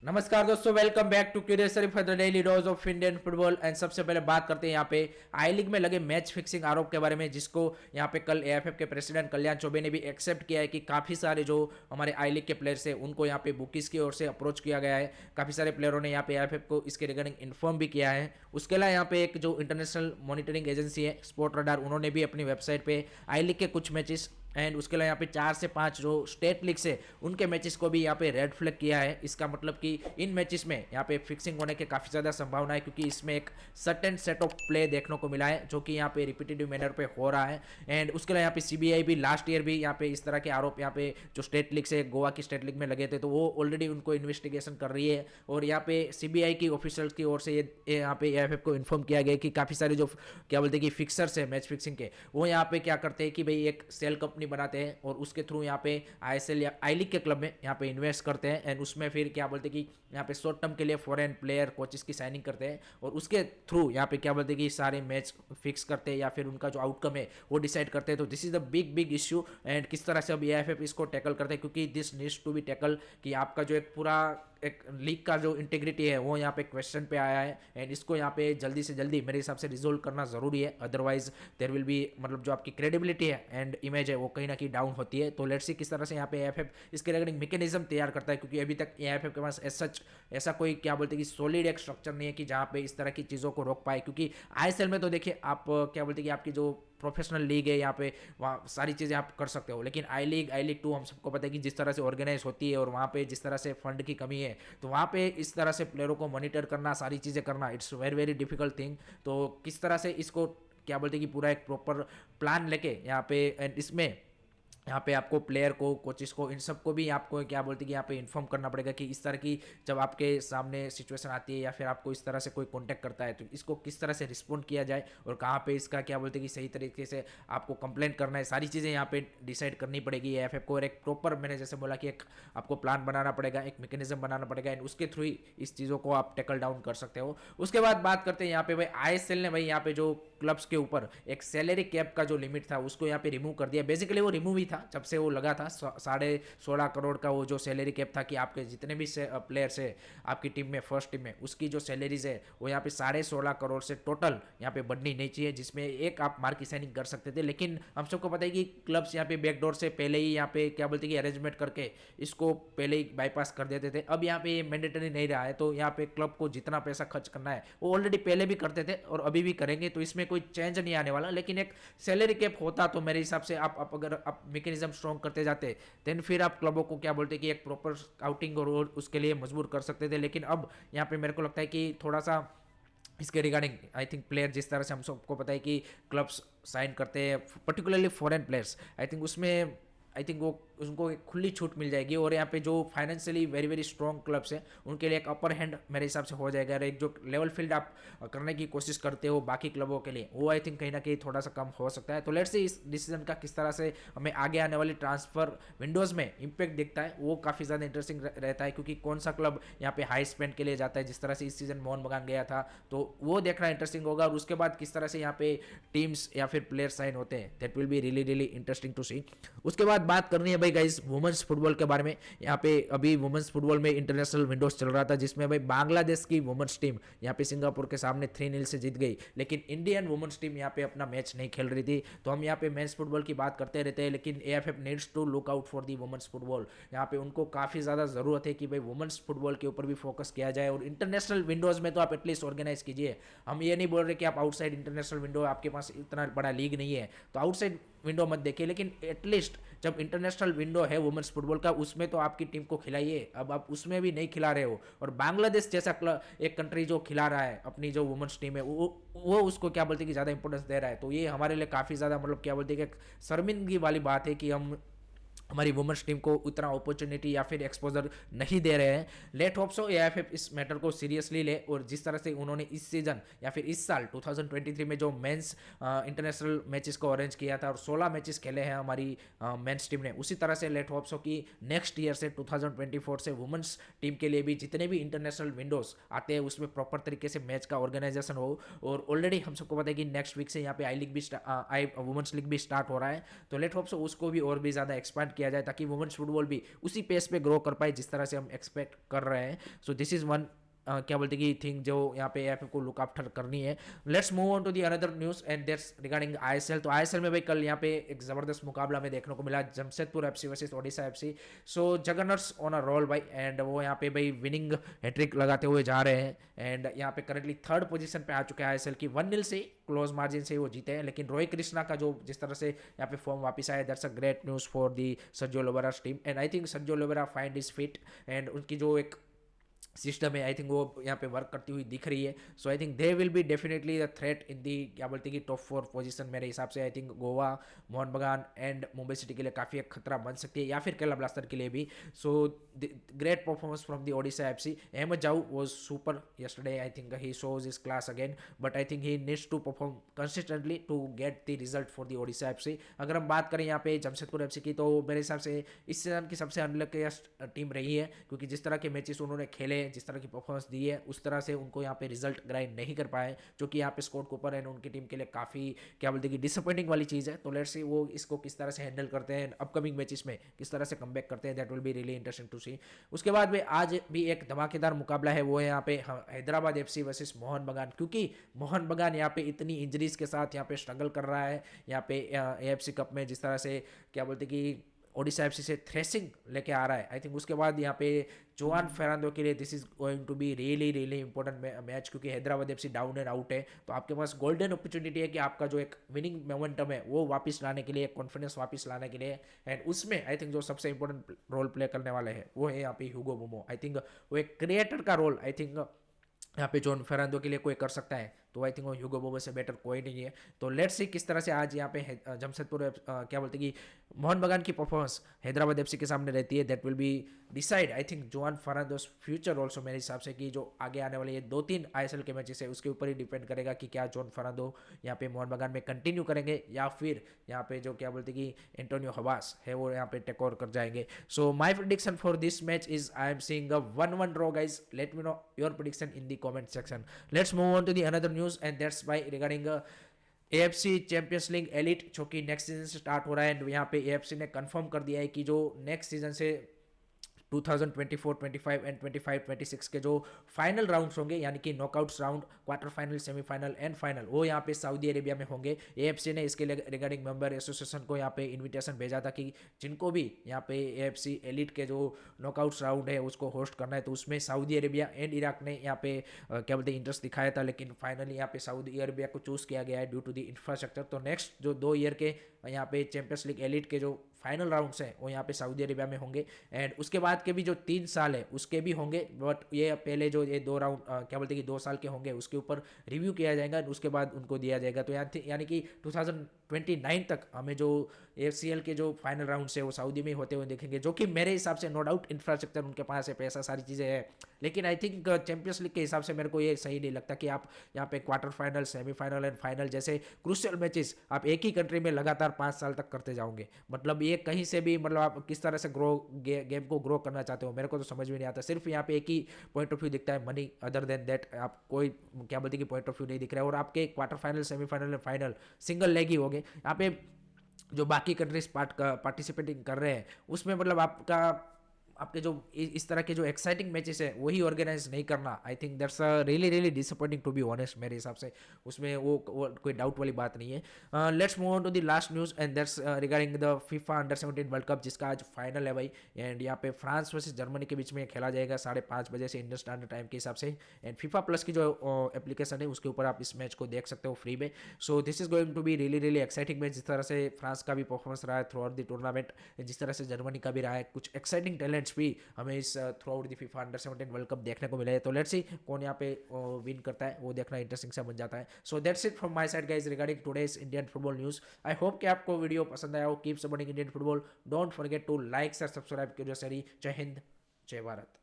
नमस्कार दोस्तों, welcome back to क्यूरियसरी for the daily dose of Indian football. And सबसे पहले बात करते हैं यहाँ पे आई लीग में लगे मैच फिक्सिंग आरोप के बारे में, जिसको यहाँ पे कल एएफएफ के प्रेसिडेंट कल्याण चौबे ने भी एक्सेप्ट किया है कि काफ़ी सारे जो हमारे आई लीग के प्लेयर्स हैं उनको यहाँ पे बुकीज की ओर से अप्रोच किया गया है। काफ़ी सारे प्लेयरों ने यहाँ पे एएफएफ को इसके रिगार्डिंग इन्फॉर्म भी किया है। उसके अलावा यहाँ पे एक जो इंटरनेशनल मॉनिटरिंग एजेंसी है स्पोर्ट रडार, उन्होंने भी अपनी वेबसाइट पे आई लीग के कुछ मैचेस एंड उसके अलावा यहाँ पे 4 से 5 जो स्टेट लीग से उनके मैचेस को भी यहाँ पे रेड फ्लैग किया है। इसका मतलब कि इन मैचेस में यहाँ पे फिक्सिंग होने की काफ़ी ज़्यादा संभावना है, क्योंकि इसमें एक सर्टेन सेट ऑफ प्ले देखने को मिला है जो कि यहाँ पे रिपीटेटिव मैनर पे हो रहा है। एंड उसके अलावा यहाँ पे सीबीआई भी लास्ट ईयर भी यहाँ पे इस तरह के आरोप यहाँ पे जो स्टेट लीग से गोवा की स्टेट लीग में लगे थे, तो वो ऑलरेडी उनको इन्वेस्टिगेशन कर रही है। और यहाँ पे सीबीआई की ऑफिशियल्स की ओर से ये यहाँ पे एएफएफ को इन्फॉर्म किया गया कि काफ़ी सारे जो क्या बोलते हैं कि फिक्सर्स है मैच फिक्सिंग के, वो यहाँ पे क्या करते हैं कि भाई एक सेल कंपनी बनाते हैं और उसके थ्रू यहाँ पे आईएसएल या आई लीग के क्लब में यहाँ पे इन्वेस्ट करते हैं। एंड उसमें फिर क्या बोलते हैं कि यहाँ पे शॉर्ट टर्म के लिए फॉरेन प्लेयर कोचेस की साइनिंग करते हैं और उसके थ्रू यहाँ पे क्या बोलते हैं कि सारे मैच फिक्स करते हैं या फिर उनका जो आउटकम है वो डिसाइड करते हैं। तो this is the big issue. And किस तरह से अब एएफएफ इसको टैकल करते हैं, क्योंकि this needs to be tackle कि आपका जो एक पूरा एक लीग का जो इंटीग्रिटी है वो यहाँ पे क्वेश्चन पे आया है। एंड इसको यहाँ पे जल्दी से जल्दी मेरे हिसाब से रिजोल्व करना जरूरी है, अदरवाइज देर विल बी मतलब जो आपकी क्रेडिबिलिटी है एंड इमेज है वो कहीं ना कहीं डाउन होती है। तो लेट्स सी किस तरह से यहाँ पे एएफएफ इसके रिगार्डिंग मैकेनिज्म तैयार करता है, क्योंकि अभी तक एएफएफ के पास ऐसा कोई क्या बोलते हैं कि सॉलिड एक स्ट्रक्चर नहीं है कि जहाँ पे इस तरह की चीज़ों को रोक पाए। क्योंकि आईएसएल में तो देखिए आप क्या बोलते हैं कि आपकी जो प्रोफेशनल लीग है यहाँ पे वहाँ सारी चीज़ें आप कर सकते हो, लेकिन आई लीग 2 हम सबको पता है कि जिस तरह से ऑर्गेनाइज होती है और वहाँ पे जिस तरह से फंड की कमी है, तो वहाँ पे इस तरह से प्लेयरों को मॉनिटर करना, सारी चीज़ें करना, इट्स वेरी डिफिकल्ट थिंग। तो किस तरह से इसको क्या बोलते हैं कि पूरा एक प्रॉपर प्लान लेके यहाँ पे एंड इसमें यहाँ पे आपको प्लेयर को, कोचेस को, इन सबको भी आपको क्या बोलते हैं कि यहाँ पे इन्फॉर्म करना पड़ेगा कि इस तरह की जब आपके सामने सिचुएशन आती है या फिर आपको इस तरह से कोई कांटेक्ट करता है तो इसको किस तरह से रिस्पॉन्ड किया जाए और कहाँ पे इसका क्या बोलते हैं कि सही तरीके से आपको कंप्लेंट करना है, सारी चीज़ें यहाँ पे डिसाइड करनी पड़ेगी एएफएफ को। और एक प्रॉपर, मैंने जैसे बोला कि एक आपको प्लान बनाना पड़ेगा, एक मैकेनिज्म बनाना पड़ेगा एंड उसके थ्रू ही इस चीज़ों को आप टैकल डाउन कर सकते हो। उसके बाद बात करते हैं यहाँ पे भाई आईएसएल ने भाई यहाँ पे जो क्लब्स के ऊपर एक सैलरी कैप का जो लिमिट था उसको यहाँ पे रिमूव कर दिया। बेसिकली वो रिमूव ही था जब से वो लगा था 16.5 करोड़ का वो जो सैलरी कैप था कि आपके जितने भी प्लेयर्स है आपकी टीम में, फर्स्ट टीम में, उसकी जो सैलरीज है वो यहाँ पे 16.5 करोड़ से टोटल यहाँ पे बढ़नी नहीं चाहिए, जिसमें एक आप मार्की साइनिंग कर सकते थे। लेकिन हम सबको पता है कि क्लब्स यहाँ पे बैकडोर से पहले ही यहाँ पे क्या बोलते हैं कि अरेंजमेंट करके इसको पहले ही बाईपास कर देते थे। अब यहाँ पे ये मैंडेटरी नहीं रहा है, तो यहाँ पे क्लब को जितना पैसा खर्च करना है वो ऑलरेडी पहले भी करते थे और अभी भी करेंगे, तो इसमें कोई चेंज नहीं आने वाला। लेकिन एक सैलरी कैप होता तो मेरे हिसाब से आप अगर आप मैकेनिज्म स्ट्रॉन्ग करते जाते देन फिर आप क्लबों को क्या बोलते हैं कि एक प्रॉपर आउटिंग और उसके लिए मजबूर कर सकते थे। लेकिन अब यहाँ पे मेरे को लगता है कि थोड़ा सा इसके रिगार्डिंग आई थिंक प्लेयर, जिस तरह से हम सबको पता है कि क्लब्स साइन करते हैं particularly foreign players, I think उसमें आई थिंक वो उनको एक खुली छूट मिल जाएगी। और यहाँ पे जो फाइनेंशियली वेरी स्ट्रॉन्ग क्लब्स हैं उनके लिए एक अपर हैंड मेरे हिसाब से हो जाएगा। और एक जो लेवल फील्ड आप करने की कोशिश करते हो बाकी क्लबों के लिए, वो आई थिंक कहीं ना कहीं थोड़ा सा कम हो सकता है। तो लेट्स से इस डिसीजन का किस तरह से हमें आगे आने वाली ट्रांसफर विंडोज़ में इंपैक्ट दिखता है, वो काफ़ी ज़्यादा इंटरेस्टिंग रहता है, क्योंकि कौन सा क्लब यहाँ पे हाई स्पेंड के लिए जाता है, जिस तरह से इस सीजन मोहन बगान गया था, तो वो देखना इंटरेस्टिंग होगा। और उसके बाद किस तरह से यहाँ पे टीम्स या फिर प्लेयर साइन होते हैं, that will be really interesting to see. उसके बाद बात करनी है भाई गाइस वुमेन्स फुटबॉल के बारे में। यहाँ पे अभी वुमेन्स फुटबॉल में इंटरनेशनल विंडोज चल रहा था, जिसमें भाई बांग्लादेश की वुमेन्स टीम यहाँ पे सिंगापुर के सामने 3-0 से जीत गई, लेकिन इंडियन वुमेन्स टीम यहाँ पे अपना मैच नहीं खेल रही थी। तो हम यहाँ पे मेंस फुटबॉल की बात करते रहते हैं, लेकिन AFF needs to look out for the women's football. यहाँ पे उनको काफ़ी ज़्यादा ज़रूरत है कि भाई वुमेन्स फुटबॉल के ऊपर भी फोकस किया जाए। और इंटरनेशनल विंडोज़ में तो आप एटलीस्ट ऑर्गेनाइज कीजिए। हम ये नहीं बोल रहे कि आप आउटसाइड इंटरनेशनल विंडो, आपके पास इतना बड़ा लीग नहीं है तो आउटसाइड विंडो मत देखिए, लेकिन एटलीस्ट जब इंटरनेशनल विंडो है वुमेन्स फुटबॉल का, उसमें तो आपकी टीम को खिलाइए। अब आप उसमें भी नहीं खिला रहे हो, और बांग्लादेश जैसा एक कंट्री जो खिला रहा है अपनी जो वुमेन्स टीम है वो उसको क्या बोलते हैं कि ज़्यादा इंपॉर्टेंस दे रहा है। तो ये हमारे लिए काफ़ी ज़्यादा मतलब क्या बोलते हैं कि शर्मिंदगी वाली बात है कि हम हमारी वुमेन्स टीम को उतना अपॉर्चुनिटी या फिर एक्सपोजर नहीं दे रहे हैं। लेट होप सो एएफएफ इस मैटर को सीरियसली ले, और जिस तरह से उन्होंने इस सीजन या फिर इस साल 2023 में जो मेंस इंटरनेशनल मैचेस को अरेंज किया था और 16 मैचेस खेले हैं हमारी मेंस टीम ने, उसी तरह से लेट होप सो कि नेक्स्ट ईयर से 2024 से वुमेन्स टीम के लिए भी जितने भी इंटरनेशनल विंडोज आते हैं उसमें प्रॉपर तरीके से मैच का ऑर्गेनाइजेशन हो। और ऑलरेडी हम सबको पता है कि नेक्स्ट वीक से यहाँ पे आई लीग भी वुमेन्स लीग भी स्टार्ट हो रहा है, तो लेट होप सो उसको भी और भी ज़्यादा एक्सपांड एक्सपेंड किया जाए ताकि वुमेन्स फुटबॉल भी उसी पेस पे ग्रो कर पाए जिस तरह से हम एक्सपेक्ट कर रहे हैं. सो दिस इज़ वन क्या बोलते हैं कि थिंग जो यहाँ पे एफ को लुक आफ्टर करनी है. Let's move on to the another news and that's regarding ISL. तो आईएसएल में भाई कल यहाँ पे एक ज़बरदस्त मुकाबला हमें देखने को मिला, Jamshedpur FC versus Odisha FC. So juggernauts on a roll भाई, एंड वो यहाँ पे भाई विनिंग हैट्रिक लगाते हुए जा रहे हैं. एंड यहाँ पे करंटली थर्ड पोजीशन पे आ चुके हैं आईएसएल की. 1-0 से क्लोज मार्जिन से वो जीते हैं, लेकिन रोहित कृष्णा का जो जिस तरह से यहाँ पे फॉर्म वापस आया, that's a great news for the Sergio Lobera's team. And I think Sergio Lobera find is fit, and उनकी जो एक सिस्टम है आई थिंक वो यहाँ पे वर्क करती हुई दिख रही है. So I think they will be definitely the threat in the क्या बोलते हैं कि टॉप 4 पोजीशन. मेरे हिसाब से आई थिंक गोवा, मोहन बगान एंड मुंबई सिटी के लिए काफ़ी एक खतरा बन सकती है, या फिर केरला ब्लास्टर के लिए भी. So great performance from the Odisha FC. Ahmed Jahouh was super yesterday. I think he shows is class again, but I think he needs to perform consistently to get the result for the Odisha FC. अगर हम बात करें यहाँ पे Jamshedpur FC की, तो मेरे हिसाब से इस सीजन की सबसे अनलकीस्ट टीम रही है, क्योंकि जिस तरह के मैचेस उन्होंने खेले, जिस तरह की परफॉर्मेंस दी है, उस तरह से उनको यहाँ पे रिजल्ट ग्राइंड नहीं कर पाए, जो कि यहाँ पे स्कॉट कूपर एंड उनकी टीम के लिए काफ़ी क्या बोलते हैं कि डिसअपॉइंटिंग वाली चीज़ है. तो लेट्स सी वो इसको किस तरह से हैंडल करते हैं, अपकमिंग मैचेस में किस तरह से कमबैक करते हैं. That will be really interesting to see. उसके बाद में आज भी एक धमाकेदार मुकाबला है, वो है यहाँ पे हैदराबाद एफसी वर्सेस मोहन बगान. क्योंकि मोहन बगान यहाँ पे इतनी इंजरीज के साथ यहाँ पे स्ट्रगल कर रहा है. यहाँ पे एएफसी कप में जिस तरह से क्या बोलते हैं कि ओडिशा एफसी से थ्रेसिंग लेके आ रहा है, आई थिंक उसके बाद यहाँ पे जोआन फेरांडो के लिए this is going to be really really important match, क्योंकि Hyderabad FC down and out है. तो आपके पास गोल्डन अपॉर्चुनिटी है कि आपका जो एक विनिंग मोमेंटम है वो वापस लाने के लिए, कॉन्फिडेंस वापस लाने के लिए. एंड उसमें आई थिंक जो सबसे इंपॉर्टेंट रोल प्ले करने वाले हैं वो है यहाँ पे ह्यूगो मोमो. आई थिंक वो एक क्रिएटर का रोल आई थिंक यहाँ पे जॉन फेरांडो के लिए कोई कर सकता है, तो आई थिंक वो ह्यूगो बोबो से बेटर कोई नहीं है. तो लेट्स सी किस तरह से आज यहाँ पे जमशेदपुर क्या बोलते हैं कि मोहन बगान की परफॉर्मेंस हैदराबाद एफसी के सामने रहती है. That will be decide I think Joan Fernandes future also. मेरे हिसाब से कि जो आगे आने वाले ये 2-3 आईएसएल के मैचेस है उसके ऊपर ही डिपेंड करेगा कि क्या जॉन फर्नांडो यहाँ पे मोहन बगान में कंटिन्यू करेंगे, या फिर यहाँ पे जो क्या बोलते हैं कि एंटोनियो हवास है वो यहाँ पे टेक ओवर कर जाएंगे. So my prediction for this match is I am seeing a 1-1 draw guys. Let me know your prediction in the comment section. Let's move on to the another news, and that's by regarding AFC Champions League Elite, जो कि next season से start हो रहा है. And यहाँ पे AFC ने confirm कर दिया है कि जो नेक्स्ट सीजन से 2024, 25 एंड 25, 26 के जो फाइनल राउंड्स होंगे, यानी कि knockouts round, quarter final, semifinal and final, वो यहाँ पे सऊदी अरेबिया में होंगे. एएफसी ने इसके रिगार्डिंग मेंबर एसोसिएशन को यहाँ पे इनविटेशन भेजा था कि जिनको भी यहाँ पे एएफसी एलिट के जो नॉकआउट्स राउंड है उसको होस्ट करना है, तो उसमें सऊदी अरेबिया एंड इराक ने यहाँ पे क्या बोलते हैं इंटरेस्ट दिखाया था. लेकिन फाइनली यहाँ पे सऊदी अरेबिया को चूज़ किया गया है ड्यू टू द इंफ्रास्ट्रक्चर. तो नेक्स्ट जो 2 ईयर के यहाँ पे चैंपियंस लीग एलिट के जो फाइनल राउंड्स हैं वो यहाँ पे सऊदी अरेबिया में होंगे. एंड उसके बाद के भी जो 3 साल है उसके भी होंगे, बट ये पहले जो ये 2 राउंड क्या बोलते हैं कि 2 साल के होंगे उसके ऊपर रिव्यू किया जाएगा, उसके बाद उनको दिया जाएगा. तो यानी कि 2029 तक हमें जो एफसीएल के जो फाइनल राउंड्स है वो सऊदी में होते हुए देखेंगे, जो कि मेरे हिसाब से नो डाउट इंफ्रास्ट्रक्चर उनके पास है, पैसा, सारी चीज़ें हैं. लेकिन आई थिंक चैंपियंस लीग के हिसाब से मेरे को ये सही नहीं लगता कि आप यहाँ पे quarter final, semifinal and final जैसे क्रूशियल मैचेस आप एक ही कंट्री में लगातार 5 साल तक करते जाओगे. मतलब ये कहीं से भी, मतलब आप किस तरह से गेम को ग्रो करना चाहते हो, मेरे को तो समझ में नहीं आता. सिर्फ यहाँ पे एक ही पॉइंट ऑफ व्यू दिखता है, मनी. अदर देन दैट आप कोई क्या बोलते हैं कि पॉइंट ऑफ व्यू नहीं दिख रहा है. और आपके quarter final, semifinal, final single leg ही हो गए. यहाँ पे जो बाकी कंट्रीज पार्टिसिपेटिंग कर रहे हैं उसमें मतलब आपके जो इस तरह के जो एक्साइटिंग मैचेस है वही ऑर्गेनाइज नहीं करना, I think that's really really disappointing to be honest. मेरे हिसाब से उसमें वो कोई डाउट वाली बात नहीं है. Let's move on to the last news, and that's regarding the FIFA अंडर-17 वर्ल्ड कप, जिसका आज फाइनल है भाई. एंड यहाँ पे फ्रांस वर्सेस जर्मनी के बीच में खेला जाएगा 5:30 बजे से इंडियन स्टैंडर्ड टाइम के हिसाब से. एंड फीफा प्लस की जो एप्लीकेशन है उसके ऊपर आप इस मैच को देख सकते हो फ्री में. So this is going to be really really exciting match. जिस तरह से फ्रांस का भी परफॉर्मेंस रहा है थ्रू आउट द टूर्नामेंट, जिस तरह से जर्मनी का भी रहा है, कुछ एक्साइटिंग टैलेंट्स भी हमें थ्रू आउट द फीफा अंडर-17 वर्ल्ड कप देखने को मिला है. तो लेट्स सी कौन यहाँ पे विन करता है, वो देखना इंटरेस्टिंग सा बन जाता है. So that's it from my side guys regarding today's Indian football news. I hope कि आपको वीडियो पसंद आया हो. Keep supporting Indian football. Don't forget to like, share, subscribe. जय हिंद, जय भारत.